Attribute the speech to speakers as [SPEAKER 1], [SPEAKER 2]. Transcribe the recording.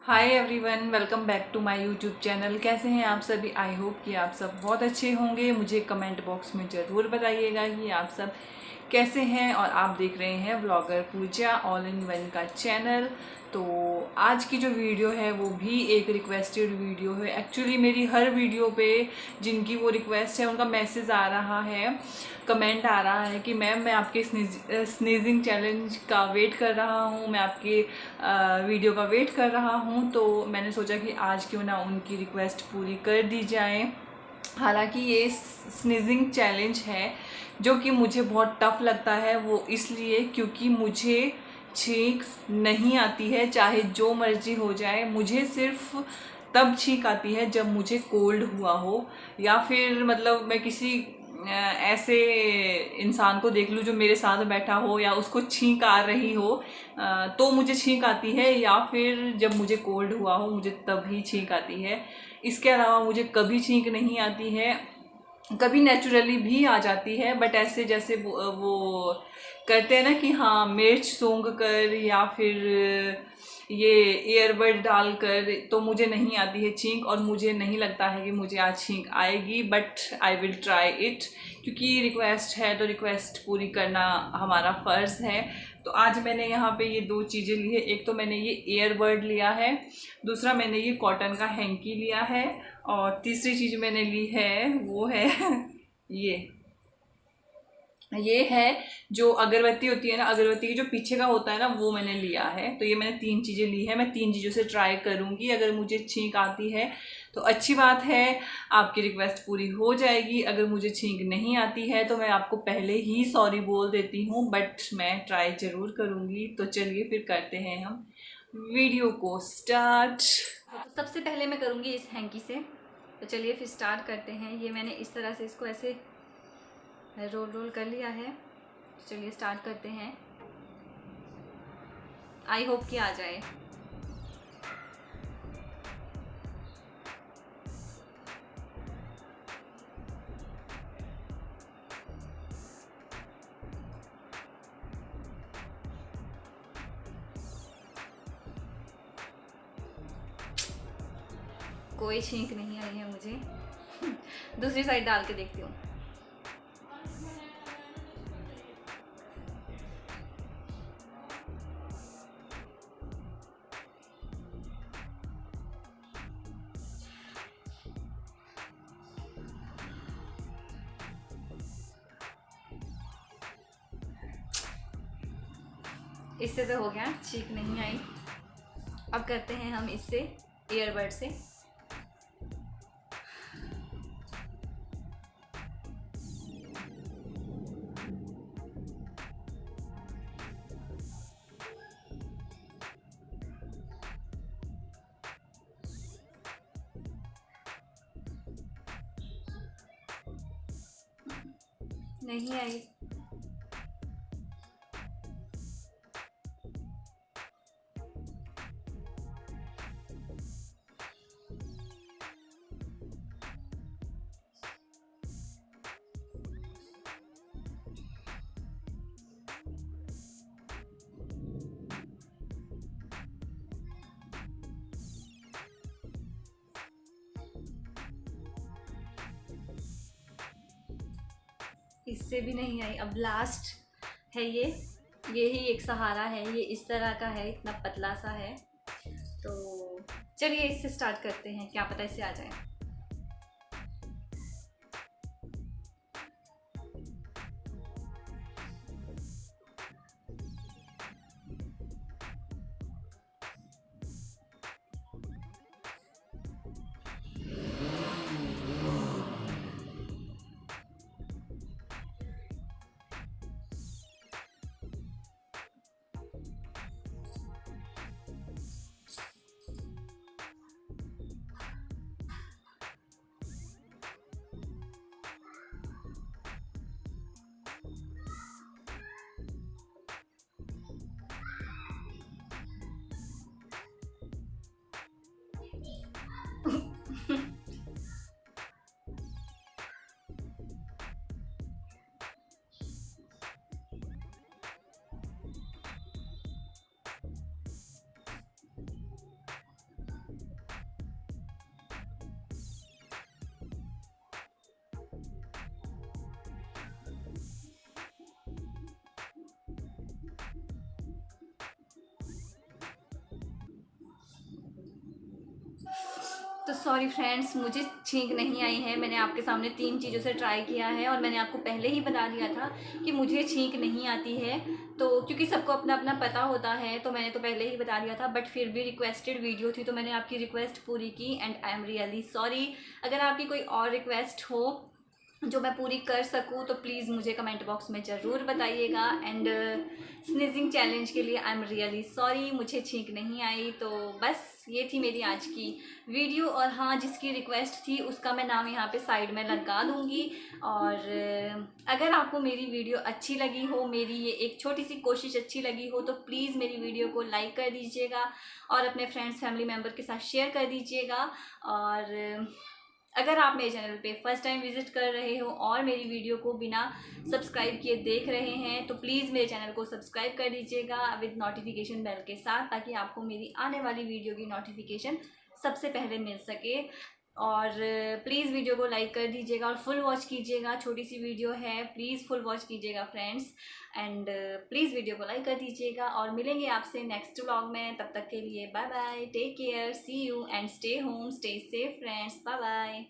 [SPEAKER 1] Hi everyone, welcome back to my YouTube channel. कैसे हैं आप सभी? आई होप कि आप सब बहुत अच्छे होंगे। मुझे कमेंट बॉक्स में ज़रूर बताइएगा कि आप सब कैसे हैं। और आप देख रहे हैं vlogger Pooja all in one का चैनल। तो आज की जो वीडियो है वो भी एक रिक्वेस्टेड वीडियो है। एक्चुअली मेरी हर वीडियो पे जिनकी वो रिक्वेस्ट है उनका मैसेज आ रहा है, कमेंट आ रहा है कि मैम मैं आपके स्नीजिंग चैलेंज का वेट कर रहा हूँ, मैं आपके वीडियो का वेट कर रहा हूँ। तो मैंने सोचा कि आज क्यों ना उनकी रिक्वेस्ट पूरी कर दी जाए। हालांकि ये स्नीजिंग चैलेंज है जो कि मुझे बहुत टफ लगता है, वो इसलिए क्योंकि मुझे छींक नहीं आती है। चाहे जो मर्जी हो जाए, मुझे सिर्फ तब छींक आती है जब मुझे कोल्ड हुआ हो, या फिर मतलब मैं किसी ऐसे इंसान को देख लूँ जो मेरे साथ बैठा हो या उसको छींक आ रही हो, तो मुझे छींक आती है। या फिर जब मुझे कोल्ड हुआ हो मुझे तभी छींक आती है। इसके अलावा मुझे कभी छींक नहीं आती है। कभी नेचुरली भी आ जाती है, बट ऐसे जैसे वो करते हैं ना कि हाँ मिर्च सूंघ कर या फिर ये ईयरबड डालकर, तो मुझे नहीं आती है छींक। और मुझे नहीं लगता है कि मुझे आज छींक आएगी, but I will try it, क्योंकि रिक्वेस्ट है तो रिक्वेस्ट पूरी करना हमारा फ़र्ज़ है। तो आज मैंने यहाँ पे ये दो चीज़ें ली है। एक तो मैंने ये ईयरबड लिया है, दूसरा मैंने ये कॉटन का हैंकी लिया है, और तीसरी चीज़ मैंने ली है वो है ये है जो अगरबत्ती होती है ना, अगरबत्ती की जो पीछे का होता है ना, वो मैंने लिया है। तो ये मैंने 3 चीज़ें ली है। मैं 3 चीज़ों से ट्राई करूँगी। अगर मुझे छींक आती है तो अच्छी बात है, आपकी रिक्वेस्ट पूरी हो जाएगी। अगर मुझे छींक नहीं आती है तो मैं आपको पहले ही सॉरी बोल देती हूँ, बट मैं ट्राई ज़रूर करूँगी। तो चलिए फिर करते हैं हम वीडियो को स्टार्ट।
[SPEAKER 2] तो सबसे पहले मैं करूँगी इस हैंकी से। तो चलिए फिर स्टार्ट करते हैं। ये मैंने इस तरह से इसको ऐसे रोल रोल कर लिया है। चलिए स्टार्ट करते हैं। आई होप कि आ जाए। कोई छींक नहीं आई है मुझे। दूसरी साइड डाल के देखती हूँ। इससे तो हो गया, छींक नहीं आई। अब करते हैं हम इससे ईयरबड से। नहीं आई। इससे भी नहीं आई। अब लास्ट है ये ही एक सहारा है। ये इस तरह का है, इतना पतला सा है। तो चलिए इससे स्टार्ट करते हैं, क्या पता इससे आ जाए। तो सॉरी फ्रेंड्स, मुझे छींक नहीं आई है। मैंने आपके सामने 3 चीज़ों से ट्राई किया है और मैंने आपको पहले ही बता दिया था कि मुझे छींक नहीं आती है। तो क्योंकि सबको अपना अपना पता होता है, तो मैंने तो पहले ही बता दिया था, बट फिर भी रिक्वेस्टेड वीडियो थी तो मैंने आपकी रिक्वेस्ट पूरी की and I am really sorry. अगर आपकी कोई और रिक्वेस्ट हो जो मैं पूरी कर सकूँ तो प्लीज़ मुझे कमेंट बॉक्स में ज़रूर बताइएगा। एंड स्नीजिंग चैलेंज के लिए आई एम रियली सॉरी, मुझे छींक नहीं आई। तो बस ये थी मेरी आज की वीडियो। और हाँ, जिसकी रिक्वेस्ट थी उसका मैं नाम यहाँ पे साइड में लगा दूँगी। और अगर आपको मेरी वीडियो अच्छी लगी हो, मेरी ये एक छोटी सी कोशिश अच्छी लगी हो, तो प्लीज़ मेरी वीडियो को लाइक कर दीजिएगा और अपने फ्रेंड्स फैमिली मेम्बर के साथ शेयर कर दीजिएगा। और अगर आप मेरे चैनल पे फर्स्ट टाइम विजिट कर रहे हो और मेरी वीडियो को बिना सब्सक्राइब किए देख रहे हैं तो प्लीज़ मेरे चैनल को सब्सक्राइब कर दीजिएगा विद नोटिफिकेशन बेल के साथ, ताकि आपको मेरी आने वाली वीडियो की नोटिफिकेशन सबसे पहले मिल सके। और प्लीज़ वीडियो को लाइक कर दीजिएगा और फुल वॉच कीजिएगा। छोटी सी वीडियो है, प्लीज़ फुल वॉच कीजिएगा फ्रेंड्स। एंड प्लीज़ वीडियो को लाइक कर दीजिएगा और मिलेंगे आपसे नेक्स्ट व्लॉग में। तब तक के लिए bye bye, take care, see you and stay home, stay safe friends, bye bye.